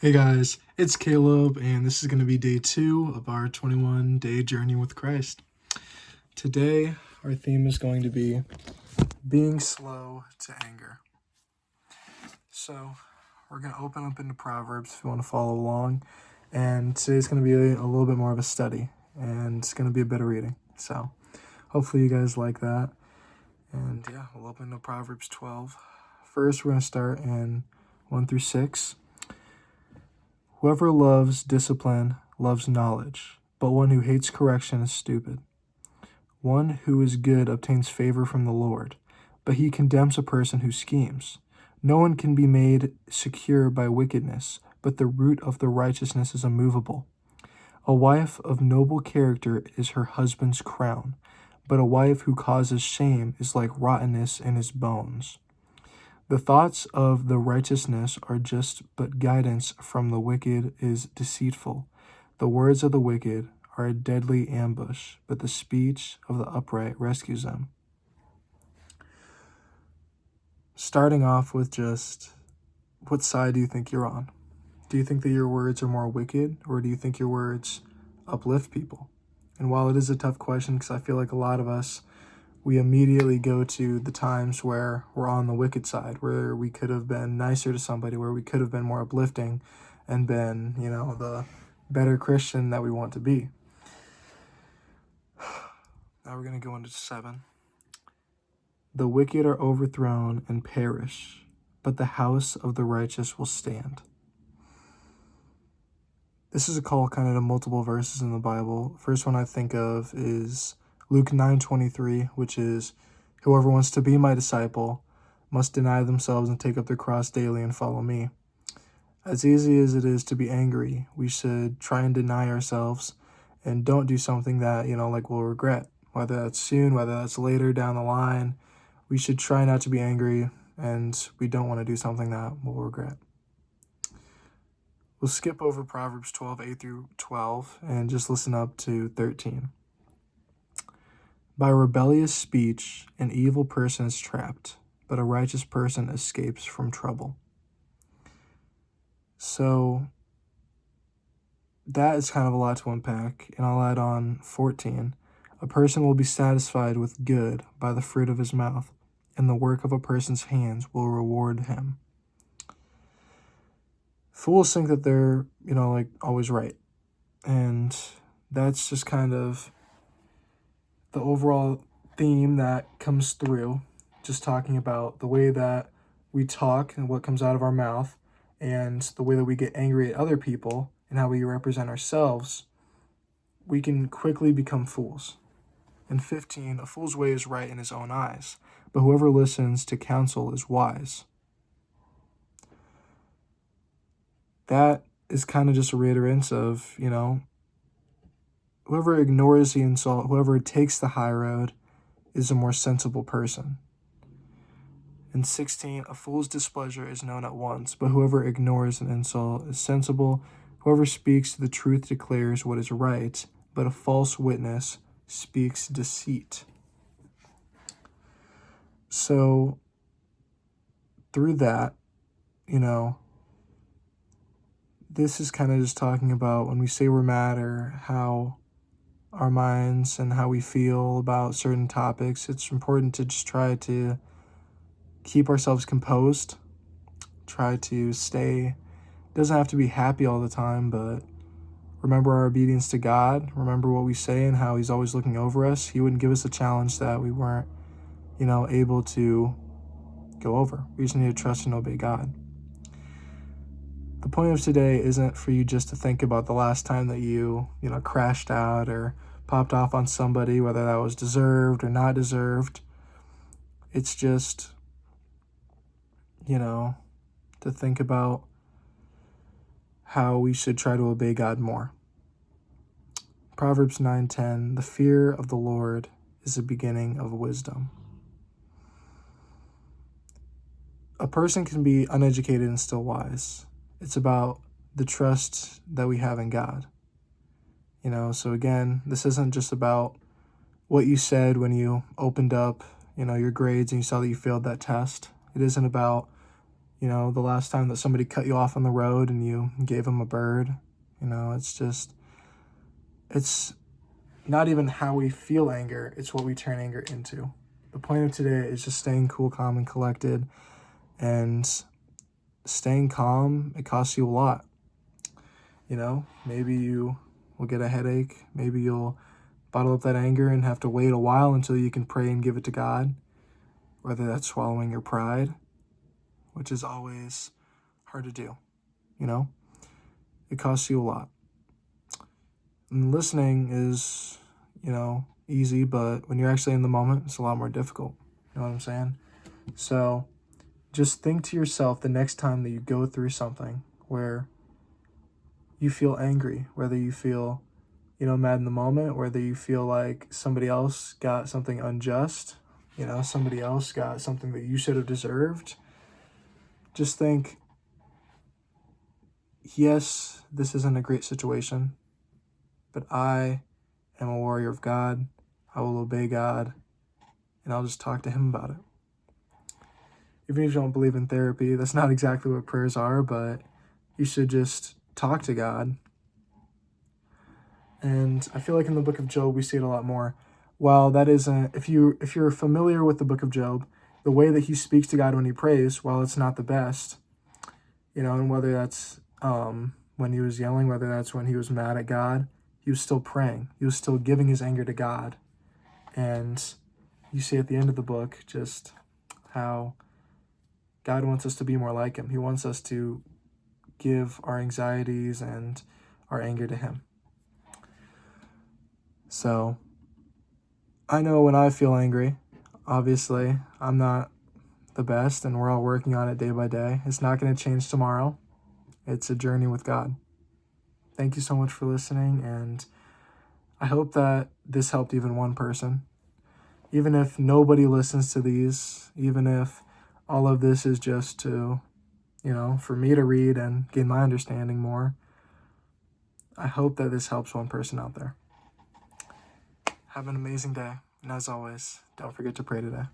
Hey guys, it's Caleb, and this is going to be day 2 of our 21-day journey with Christ. Today, our theme is going to be being slow to anger. So, we're going to open up into Proverbs if you want to follow along, and today's going to be a little bit more of a study, and it's going to be a bit of reading. So, hopefully you guys like that. And yeah, we'll open to Proverbs 12. First, we're going to start in 1 through 6. Whoever loves discipline loves knowledge, but one who hates correction is stupid. One who is good obtains favor from the Lord, but he condemns a person who schemes. No one can be made secure by wickedness, but the root of the righteousness is immovable. A wife of noble character is her husband's crown, but a wife who causes shame is like rottenness in his bones. The thoughts of the righteousness are just, but guidance from the wicked is deceitful. The words of the wicked are a deadly ambush, but the speech of the upright rescues them. Starting off with just, what side do you think you're on? Do you think that your words are more wicked, or do you think your words uplift people? And while it is a tough question, because I feel like a lot of us, we immediately go to the times where we're on the wicked side, where we could have been nicer to somebody, where we could have been more uplifting and been, the better Christian that we want to be. Now we're going to go into 7. The wicked are overthrown and perish, but the house of the righteous will stand. This is a call kind of to multiple verses in the Bible. First one I think of is Luke 9:23, which is, whoever wants to be my disciple must deny themselves and take up their cross daily and follow me. As easy as it is to be angry, we should try and deny ourselves and don't do something that, we'll regret. Whether that's soon, whether that's later down the line, we should try not to be angry, and we don't want to do something that we'll regret. We'll skip over Proverbs 12, 8 through 12, and just listen up to 13. By rebellious speech, an evil person is trapped, but a righteous person escapes from trouble. So that is kind of a lot to unpack, and I'll add on 14. A person will be satisfied with good by the fruit of his mouth, and the work of a person's hands will reward him. Fools think that they're, always right. And that's just kind of the overall theme that comes through, just talking about the way that we talk and what comes out of our mouth, and the way that we get angry at other people and how we represent ourselves. We can quickly become fools. And 15, a fool's way is right in his own eyes, but whoever listens to counsel is wise. That is kind of just a reiterance of, whoever ignores the insult, whoever takes the high road, is a more sensible person. And 16, a fool's displeasure is known at once, but whoever ignores an insult is sensible. Whoever speaks the truth declares what is right, but a false witness speaks deceit. So, through that, this is kind of just talking about when we say we're mad, or how our minds and how we feel about certain topics. It's important to just try to keep ourselves composed, try to stay, doesn't have to be happy all the time, but remember our obedience to God, remember what we say and how he's always looking over us. He wouldn't give us a challenge that we weren't, able to go over. We just need to trust and obey God. The point of today isn't for you just to think about the last time that you crashed out or popped off on somebody, whether that was deserved or not deserved. It's just, to think about how we should try to obey God more. Proverbs 9:10, the fear of the Lord is the beginning of wisdom. A person can be uneducated and still wise. It's about the trust that we have in God. So again, this isn't just about what you said when you opened up, your grades and you saw that you failed that test. It isn't about, You know, the last time that somebody cut you off on the road and you gave them a bird. You know, it's not even how we feel anger, it's what we turn anger into. The point of today is just staying cool, calm, and collected. And staying calm, it costs you a lot. You know, maybe you will get a headache. Maybe you'll bottle up that anger and have to wait a while until you can pray and give it to God. Whether that's swallowing your pride, which is always hard to do, you know? It costs you a lot. And listening is, you know, easy, but when you're actually in the moment, it's a lot more difficult. You know what I'm saying? So just think to yourself the next time that you go through something where you feel angry, whether you feel, you know, mad in the moment, whether you feel like somebody else got something unjust, you know, somebody else got something that you should have deserved. Just think, yes, this isn't a great situation, but I am a warrior of God. I will obey God, and I'll just talk to him about it. Even if you don't believe in therapy, that's not exactly what prayers are, but you should just talk to God. And I feel like in the book of Job, we see it a lot more. While that isn't, if you're familiar with the book of Job, the way that he speaks to God when he prays, while it's not the best, you know, and whether that's when he was yelling, whether that's when he was mad at God, he was still praying. He was still giving his anger to God. And you see at the end of the book just how God wants us to be more like him. He wants us to give our anxieties and our anger to him. So I know when I feel angry, obviously I'm not the best, and we're all working on it day by day. It's not going to change tomorrow. It's a journey with God. Thank you so much for listening, and I hope that this helped even one person. Even if nobody listens to these, even if all of this is just to, you know, for me to read and gain my understanding more, I hope that this helps one person out there. Have an amazing day, and as always, don't forget to pray today.